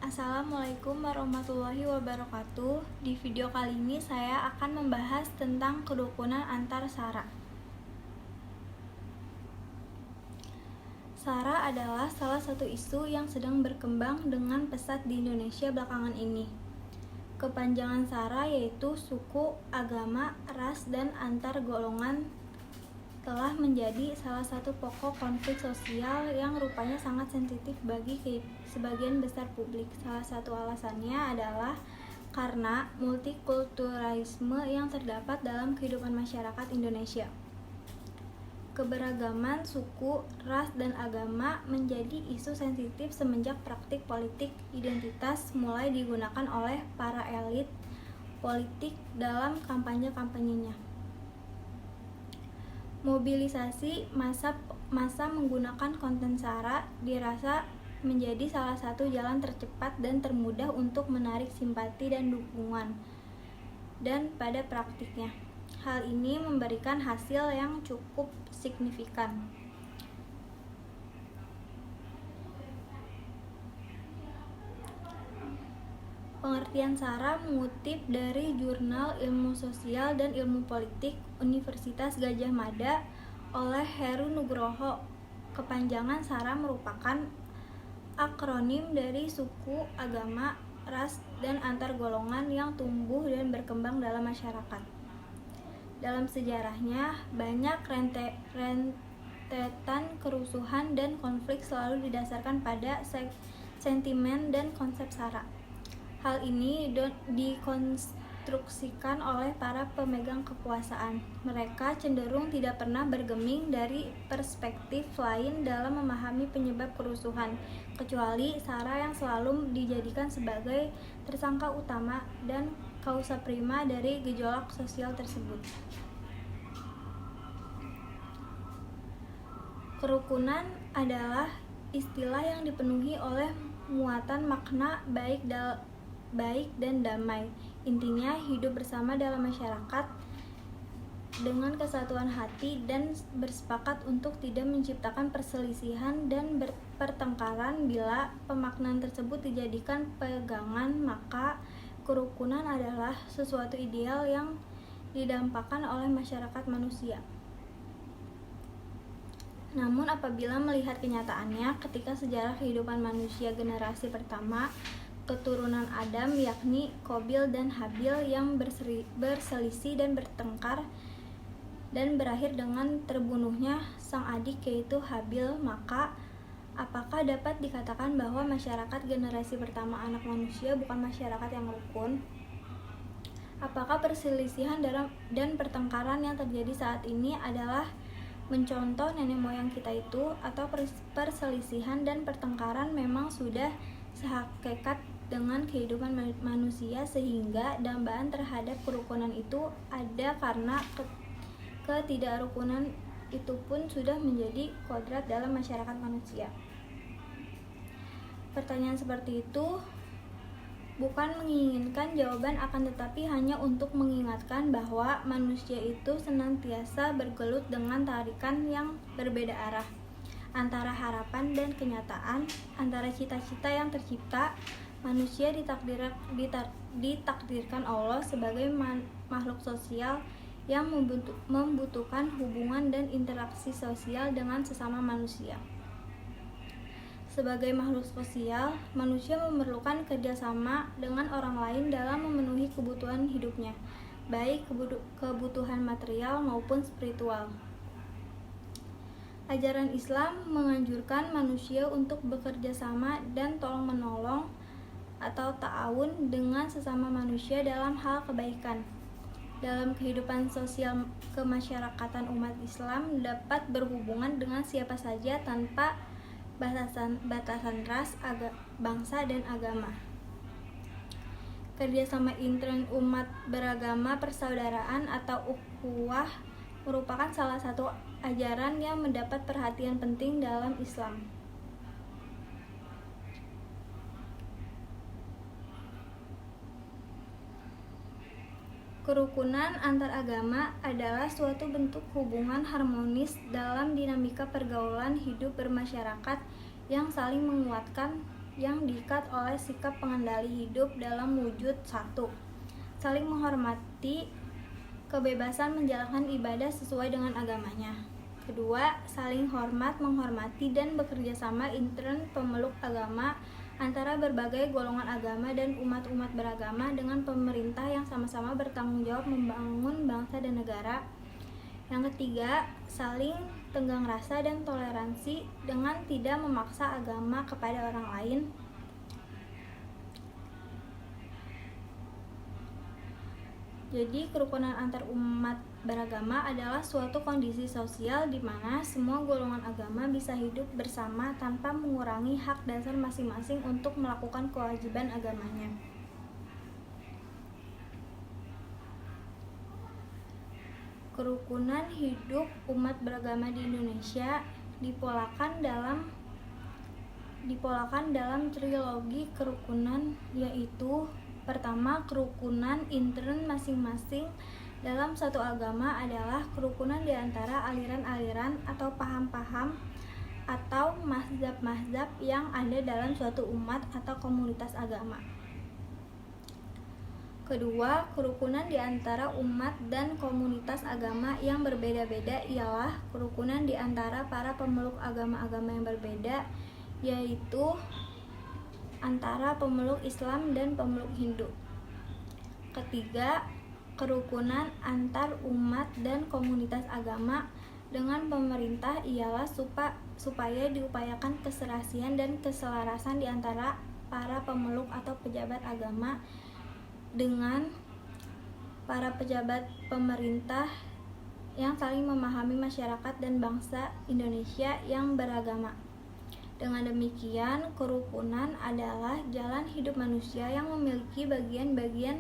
Assalamualaikum warahmatullahi wabarakatuh. Di video kali ini saya akan membahas tentang kerukunan antar SARA. SARA adalah salah satu isu yang sedang berkembang dengan pesat di Indonesia belakangan ini. Kepanjangan SARA yaitu suku, agama, ras, dan antar golongan telah menjadi salah satu pokok konflik sosial yang rupanya sangat sensitif bagi sebagian besar publik. Salah satu alasannya adalah karena multikulturalisme yang terdapat dalam kehidupan masyarakat Indonesia. Keberagaman suku, ras, dan agama menjadi isu sensitif semenjak praktik politik identitas mulai digunakan oleh para elit politik dalam kampanye-kampanyenya. Mobilisasi massa menggunakan konten SARA dirasa menjadi salah satu jalan tercepat dan termudah untuk menarik simpati dan dukungan. Dan pada praktiknya, hal ini memberikan hasil yang cukup signifikan. Pengertian SARA mengutip dari Jurnal Ilmu Sosial dan Ilmu Politik Universitas Gadjah Mada oleh Heru Nugroho. Kepanjangan SARA merupakan akronim dari suku, agama, ras, dan antar golongan yang tumbuh dan berkembang dalam masyarakat. Dalam sejarahnya, banyak rentetan kerusuhan dan konflik selalu didasarkan pada sentimen dan konsep SARA. Hal ini dikonstruksikan oleh para pemegang kekuasaan. Mereka cenderung tidak pernah bergeming dari perspektif lain dalam memahami penyebab kerusuhan, kecuali SARA yang selalu dijadikan sebagai tersangka utama dan kausa prima dari gejolak sosial tersebut. Kerukunan adalah istilah yang dipenuhi oleh muatan makna baik dan damai. Intinya hidup bersama dalam masyarakat dengan kesatuan hati dan bersepakat untuk tidak menciptakan perselisihan dan pertengkaran. Bila pemaknaan tersebut dijadikan pegangan, maka kerukunan adalah sesuatu ideal yang didampakkan oleh masyarakat manusia. Namun apabila melihat kenyataannya, ketika sejarah kehidupan manusia generasi pertama, keturunan Adam yakni Qabil dan Habil yang berselisih dan bertengkar dan berakhir dengan terbunuhnya sang adik yaitu Habil, maka apakah dapat dikatakan bahwa masyarakat generasi pertama anak manusia bukan masyarakat yang rukun? Apakah perselisihan dan pertengkaran yang terjadi saat ini adalah mencontoh nenek moyang kita itu, atau perselisihan dan pertengkaran memang sudah sehakikat dengan kehidupan manusia sehingga dambaan terhadap kerukunan itu ada karena ketidakrukunan itu pun sudah menjadi kodrat dalam masyarakat manusia. Pertanyaan seperti itu bukan menginginkan jawaban, akan tetapi hanya untuk mengingatkan bahwa manusia itu senantiasa bergelut dengan tarikan yang berbeda arah antara harapan dan kenyataan, antara cita-cita yang tercipta. Manusia ditakdirkan Allah sebagai makhluk sosial yang membutuhkan hubungan dan interaksi sosial dengan sesama manusia. Sebagai makhluk sosial, manusia memerlukan kerjasama dengan orang lain dalam memenuhi kebutuhan hidupnya, baik kebutuhan material maupun spiritual. Ajaran Islam menganjurkan manusia untuk bekerja sama dan tolong-menolong atau ta'awun dengan sesama manusia dalam hal kebaikan. Dalam kehidupan sosial kemasyarakatan, umat Islam dapat berhubungan dengan siapa saja tanpa batasan ras, bangsa, dan agama. Kerjasama intern umat beragama, persaudaraan atau ukhuwah merupakan salah satu ajaran yang mendapat perhatian penting dalam Islam. Kerukunan antar agama adalah suatu bentuk hubungan harmonis dalam dinamika pergaulan hidup bermasyarakat yang saling menguatkan yang diikat oleh sikap pengendali hidup dalam wujud satu, saling menghormati kebebasan menjalankan ibadah sesuai dengan agamanya. Kedua, saling hormat, menghormati, dan bekerja sama intern pemeluk agama antara berbagai golongan agama dan umat-umat beragama dengan pemerintah yang sama-sama bertanggung jawab membangun bangsa dan negara. Yang ketiga, saling tenggang rasa dan toleransi dengan tidak memaksa agama kepada orang lain. Jadi, kerukunan antar umat beragama adalah suatu kondisi sosial di mana semua golongan agama bisa hidup bersama tanpa mengurangi hak dasar masing-masing untuk melakukan kewajiban agamanya. Kerukunan hidup umat beragama di Indonesia dipolakan dalam trilogi kerukunan, yaitu pertama, kerukunan intern masing-masing dalam satu agama adalah kerukunan di antara aliran-aliran atau paham-paham atau mazhab-mazhab yang ada dalam suatu umat atau komunitas agama. Kedua, kerukunan di antara umat dan komunitas agama yang berbeda-beda ialah kerukunan di antara para pemeluk agama-agama yang berbeda, yaitu antara pemeluk Islam dan pemeluk Hindu. Ketiga, kerukunan antar umat dan komunitas agama dengan pemerintah ialah supaya diupayakan keserasian dan keselarasan di antara para pemeluk atau pejabat agama dengan para pejabat pemerintah yang saling memahami masyarakat dan bangsa Indonesia yang beragama. Dengan demikian, kerukunan adalah jalan hidup manusia yang memiliki bagian-bagian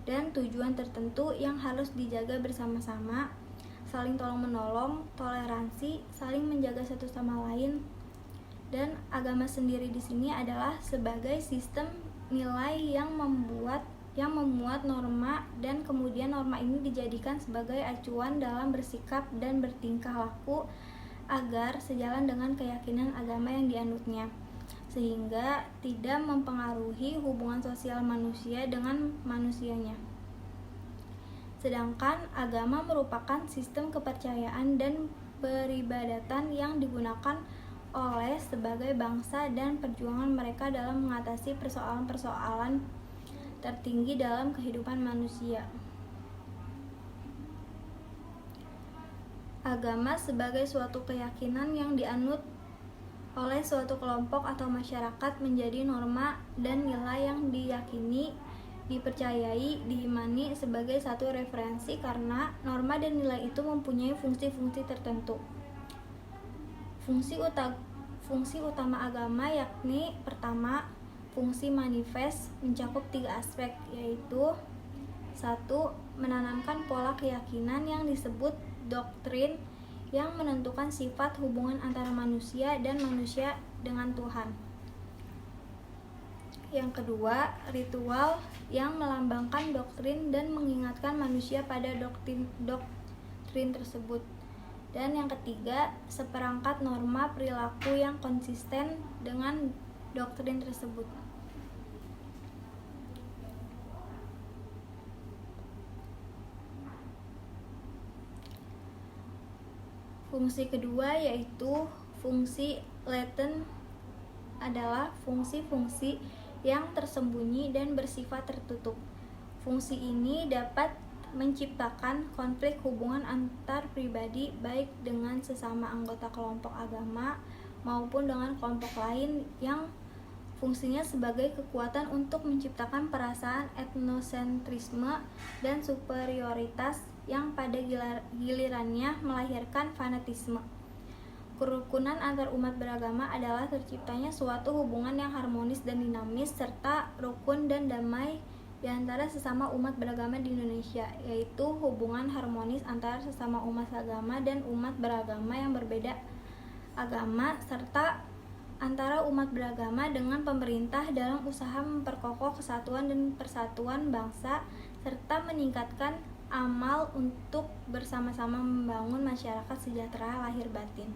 dan tujuan tertentu yang harus dijaga bersama-sama, saling tolong-menolong, toleransi, saling menjaga satu sama lain. Dan agama sendiri di sini adalah sebagai sistem nilai yang memuat norma, dan kemudian norma ini dijadikan sebagai acuan dalam bersikap dan bertingkah laku agar sejalan dengan keyakinan agama yang dianutnya, sehingga tidak mempengaruhi hubungan sosial manusia dengan manusianya. Sedangkan agama merupakan sistem kepercayaan dan peribadatan yang digunakan oleh sebagai bangsa dan perjuangan mereka dalam mengatasi persoalan-persoalan tertinggi dalam kehidupan manusia. Agama sebagai suatu keyakinan yang dianut oleh suatu kelompok atau masyarakat menjadi norma dan nilai yang diyakini, dipercayai, diimani sebagai satu referensi karena norma dan nilai itu mempunyai fungsi-fungsi tertentu. Fungsi utama agama yakni pertama, fungsi manifest mencakup 3 aspek, yaitu 1. Menanamkan pola keyakinan yang disebut doktrin yang menentukan sifat hubungan antara manusia dan manusia dengan Tuhan. Yang kedua, ritual yang melambangkan doktrin dan mengingatkan manusia pada doktrin tersebut. Dan yang ketiga, seperangkat norma perilaku yang konsisten dengan doktrin tersebut. Fungsi kedua yaitu fungsi latent adalah fungsi-fungsi yang tersembunyi dan bersifat tertutup. Fungsi ini dapat menciptakan konflik hubungan antar pribadi baik dengan sesama anggota kelompok agama maupun dengan kelompok lain yang fungsinya sebagai kekuatan untuk menciptakan perasaan etnosentrisme dan superioritas yang pada gilirannya melahirkan fanatisme. Kerukunan antar umat beragama adalah terciptanya suatu hubungan yang harmonis dan dinamis serta rukun dan damai di antara sesama umat beragama di Indonesia, yaitu hubungan harmonis antara sesama umat agama dan umat beragama yang berbeda agama, serta antara umat beragama dengan pemerintah dalam usaha memperkokoh kesatuan dan persatuan bangsa serta meningkatkan amal untuk bersama-sama membangun masyarakat sejahtera lahir batin.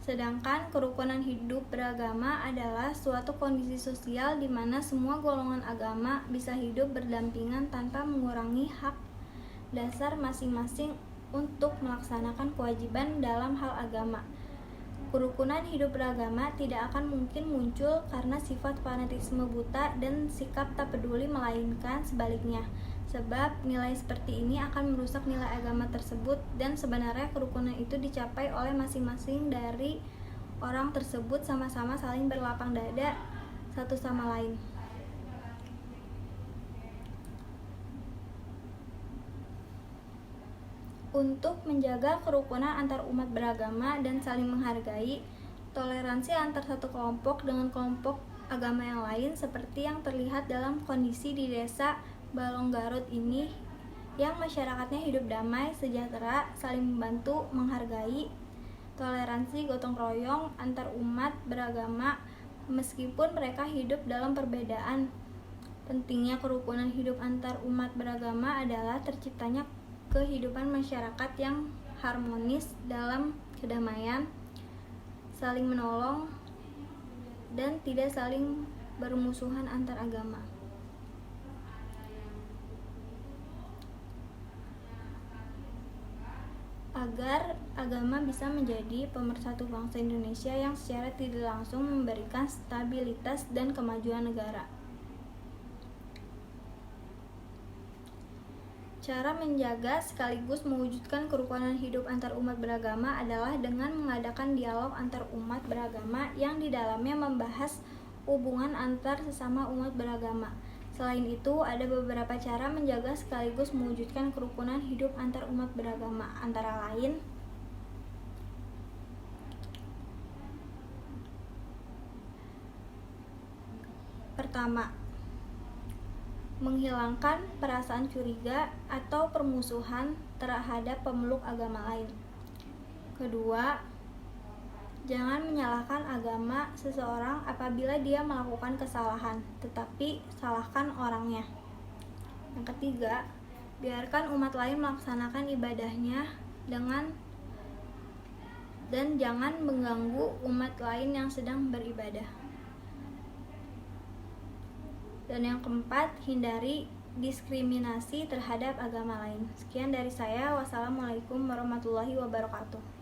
Sedangkan kerukunan hidup beragama adalah suatu kondisi sosial di mana semua golongan agama bisa hidup berdampingan tanpa mengurangi hak dasar masing-masing untuk melaksanakan kewajiban dalam hal agama. Kerukunan hidup beragama tidak akan mungkin muncul karena sifat fanatisme buta dan sikap tak peduli, melainkan sebaliknya. Sebab nilai seperti ini akan merusak nilai agama tersebut, dan sebenarnya kerukunan itu dicapai oleh masing-masing dari orang tersebut sama-sama saling berlapang dada satu sama lain. Untuk menjaga kerukunan antar umat beragama dan saling menghargai, toleransi antar satu kelompok dengan kelompok agama yang lain seperti yang terlihat dalam kondisi di desa Balong Garut ini, yang masyarakatnya hidup damai, sejahtera, saling membantu, menghargai, toleransi, gotong royong antar umat beragama meskipun mereka hidup dalam perbedaan. Pentingnya kerukunan hidup antar umat beragama adalah terciptanya kehidupan masyarakat yang harmonis dalam kedamaian, saling menolong, dan tidak saling bermusuhan antar agama. Agar agama bisa menjadi pemersatu bangsa Indonesia yang secara tidak langsung memberikan stabilitas dan kemajuan negara. Cara menjaga sekaligus mewujudkan kerukunan hidup antar umat beragama adalah dengan mengadakan dialog antar umat beragama yang di dalamnya membahas hubungan antar sesama umat beragama. Selain itu, ada beberapa cara menjaga sekaligus mewujudkan kerukunan hidup antar umat beragama, antara lain: pertama, menghilangkan perasaan curiga atau permusuhan terhadap pemeluk agama lain. Kedua, jangan menyalahkan agama seseorang apabila dia melakukan kesalahan, tetapi salahkan orangnya. Yang ketiga, biarkan umat lain melaksanakan ibadahnya dan jangan mengganggu umat lain yang sedang beribadah. Dan yang keempat, hindari diskriminasi terhadap agama lain. Sekian dari saya. Wassalamualaikum warahmatullahi wabarakatuh.